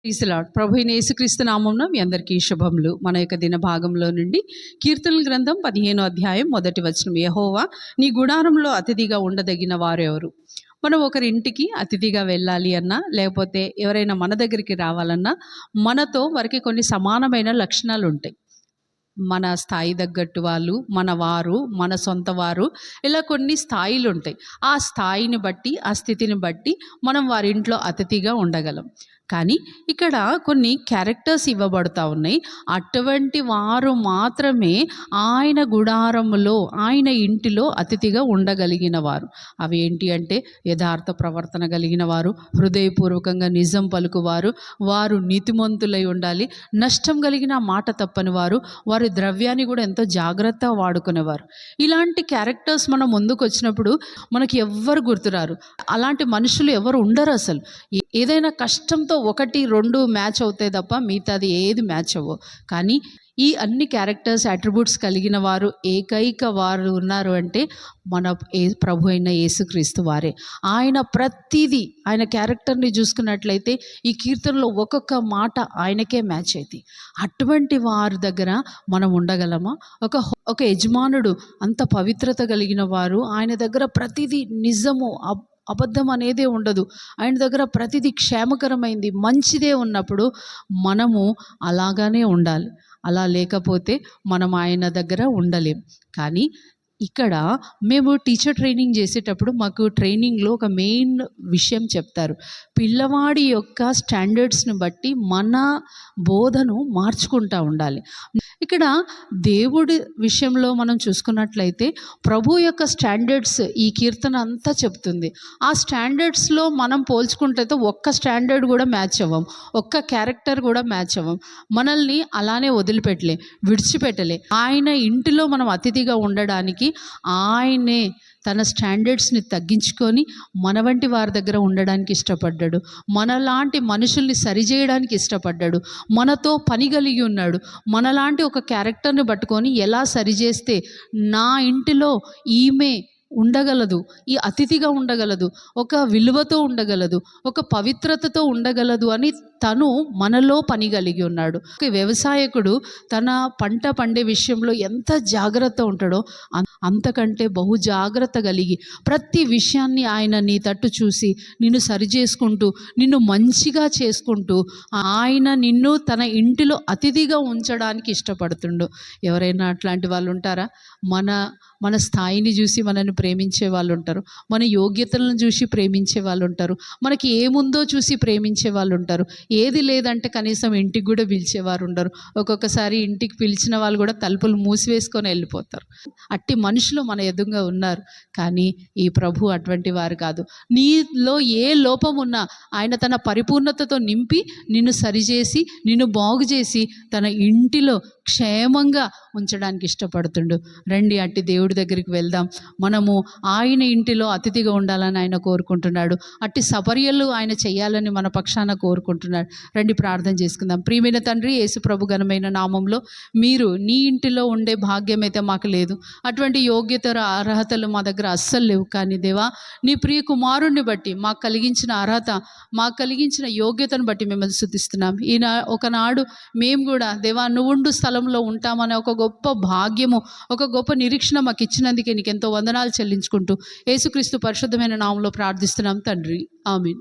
Praise lord. ప్రభు అయిన యేసుక్రీస్తు నామమున మీ అందరికీ శుభములు. మన యొక్క దిన భాగంలో నుండి కీర్తనల గ్రంథం 15వ అధ్యాయం 1వ వచనం. యెహోవా నీ గుడారంలో అతిథిగా ఉండదగిన వారెవరు? మనం ఒకరి ఇంటికి అతిథిగా వెళ్ళాలి అన్నా, లేకపోతే ఎవరైనా మన దగ్గరికి రావాలన్నా, మనతో వారికి కొన్ని సమానమైన లక్షణాలు ఉంటాయి. మన స్థాయి తగ్గట్టు వాళ్ళు, మన వారు, మన సొంత వారు, ఇలా కొన్ని స్థాయిలు ఉంటాయి. ఆ స్థాయిని బట్టి, ఆ స్థితిని బట్టి మనం వారి ఇంట్లో అతిథిగా ఉండగలం. కానీ ఇక్కడ కొన్ని క్యారెక్టర్స్ ఇవ్వబడతా ఉన్నాయి. అటువంటి వారు మాత్రమే ఆయన గుడారములో, ఆయన ఇంటిలో అతిథిగా ఉండగలిగిన వారు. అవి ఏంటి అంటే, యథార్థ ప్రవర్తన కలిగిన వారు, హృదయపూర్వకంగా నిజం పలుకువారు, వారు నీతిమంతులై ఉండాలి, నష్టం కలిగిన మాట తప్పని వారు, వారి ద్రవ్యాన్ని కూడా ఎంతో జాగ్రత్తగా వాడుకునేవారు. ఇలాంటి క్యారెక్టర్స్ మనం ముందుకు వచ్చినప్పుడు మనకి ఎవ్వరు గుర్తురారు. అలాంటి మనుషులు ఎవరు ఉండరు అసలు. ఏదైనా కష్టంతో 1, 2 మ్యాచ్ అవుతాయి తప్ప మిగతాది ఏది మ్యాచ్ అవ్వవు. కానీ ఈ అన్ని క్యారెక్టర్స్ అట్రిబ్యూట్స్ కలిగిన వారు ఏకైక వారు ఉన్నారు అంటే మన ప్రభు అయిన యేసుక్రీస్తు వారే. ఆయన ప్రతిదీ, ఆయన క్యారెక్టర్ని చూసుకున్నట్లయితే ఈ కీర్తనలో ఒక్కొక్క మాట ఆయనకే మ్యాచ్ అవుతాయి. అటువంటి వారి దగ్గర మనం ఉండగలమా? ఒక యజమానుడు అంత పవిత్రత కలిగిన వారు, ఆయన దగ్గర ప్రతిదీ నిజము, అబద్ధం అనేదే ఉండదు. ఆయన దగ్గర ప్రతిదీ క్షేమకరమైంది, మంచిదే ఉన్నప్పుడు మనము అలాగానే ఉండాలి. అలా లేకపోతే మనం ఆయన దగ్గర ఉండలేం. కానీ ఇక్కడ మేము టీచర్ ట్రైనింగ్ చేసేటప్పుడు మాకు ట్రైనింగ్లో ఒక మెయిన్ విషయం చెప్తారు. పిల్లవాడి యొక్క స్టాండర్డ్స్ని బట్టి మన బోధను మార్చుకుంటూ ఉండాలి. ఇక్కడ దేవుడి విషయంలో మనం చూసుకున్నట్లయితే ప్రభు యొక్క స్టాండర్డ్స్ ఈ కీర్తన అంతా చెప్తుంది. ఆ స్టాండర్డ్స్లో మనం పోల్చుకుంటే ఒక్క స్టాండర్డ్ కూడా మ్యాచ్ అవ్వం, ఒక్క క్యారెక్టర్ కూడా మ్యాచ్ అవ్వం. మనల్ని అలానే విడిచిపెట్టలే. ఆయన ఇంటిలో మనం అతిథిగా ఉండడానికి ఆయనే తన స్టాండర్డ్స్ని తగ్గించుకొని మన వంటి వారి దగ్గర ఉండడానికి ఇష్టపడ్డాడు. మనలాంటి మనుషుల్ని సరిచేయడానికి ఇష్టపడ్డాడు. మనతో పని కలిగి ఉన్నాడు. మనలాంటి ఒక క్యారెక్టర్ని పట్టుకొని ఎలా సరిచేస్తే నా ఇంటిలో ఈమె ఉండగలదు, ఈ అతిథిగా ఉండగలదు, ఒక విలువతో ఉండగలదు, ఒక పవిత్రతతో ఉండగలదు అని తను మనలో పని కలిగి ఉన్నాడు. ఒక వ్యవసాయకుడు తన పంట పండే విషయంలో ఎంత జాగ్రత్త ఉంటాడో అంతకంటే బహు జాగ్రత్త కలిగి ప్రతి విషయాన్ని ఆయన నీ తట్టు చూసి నిన్ను సరిచేసుకుంటూ, నిన్ను మంచిగా చేసుకుంటూ ఆయన నిన్ను తన ఇంటిలో అతిథిగా ఉంచడానికి ఇష్టపడుతుండు. ఎవరైనా అట్లాంటి వాళ్ళు ఉంటారా? మన స్థాయిని చూసి మనల్ని ప్రేమించే వాళ్ళు ఉంటారు, మన యోగ్యతలను చూసి ప్రేమించే వాళ్ళు ఉంటారు, మనకి ఏముందో చూసి ప్రేమించే వాళ్ళు ఉంటారు. ఏది లేదంటే కనీసం ఇంటికి కూడా పిలిచేవారు ఉండరు. ఒక్కొక్కసారి ఇంటికి పిలిచిన వాళ్ళు కూడా తలుపులు మూసివేసుకొని వెళ్ళిపోతారు. అట్టి మనుషులు మన ఎదురుగా ఉన్నారు. కానీ ఈ ప్రభు అటువంటి వారు కాదు. నీలో ఏ లోపం ఉన్నా ఆయన తన పరిపూర్ణతతో నింపి నిన్ను సరిచేసి, నిన్ను బాగు చేసి తన ఇంటిలో క్షేమంగా ఉంచడానికి ఇష్టపడుతుండు. రండి, అట్టి దేవుడి దగ్గరికి వెళ్దాం. మనము ఆయన ఇంటిలో అతిథిగా ఉండాలని ఆయన కోరుకుంటున్నాడు. అట్టి సపర్యలు ఆయన చేయాలని మన పక్షాన కోరుకుంటున్నాడు. రండి, ప్రార్థన చేసుకుందాం. ప్రియమైన తండ్రి, యేసు ప్రభు ఘనమైన నామంలో మీరు నీ ఇంటిలో ఉండే భాగ్యం అయితే మాకు లేదు. అటువంటి యోగ్యత, అర్హతలు మా దగ్గర అస్సలు లేవు. కానీ దేవా, నీ ప్రియ కుమారుణ్ణి బట్టి మాకు కలిగించిన అర్హత, మాకు కలిగించిన యోగ్యతను బట్టి మిమ్మల్ని స్తుతిస్తున్నాం. ఒకనాడు మేము కూడా దేవా నువ్వుండు స్థలంలో ఉంటామనే ఒక గొప్ప భాగ్యము, ఒక గొప్ప నిరీక్షణ మాకు ఇచ్చినందుకే నీకు ఎంతో వందనాలు చెల్లించుకుంటూ యేసుక్రీస్తు పరిశుద్ధమైన నామంలో ప్రార్థిస్తున్నాం తండ్రి. ఆమేన్.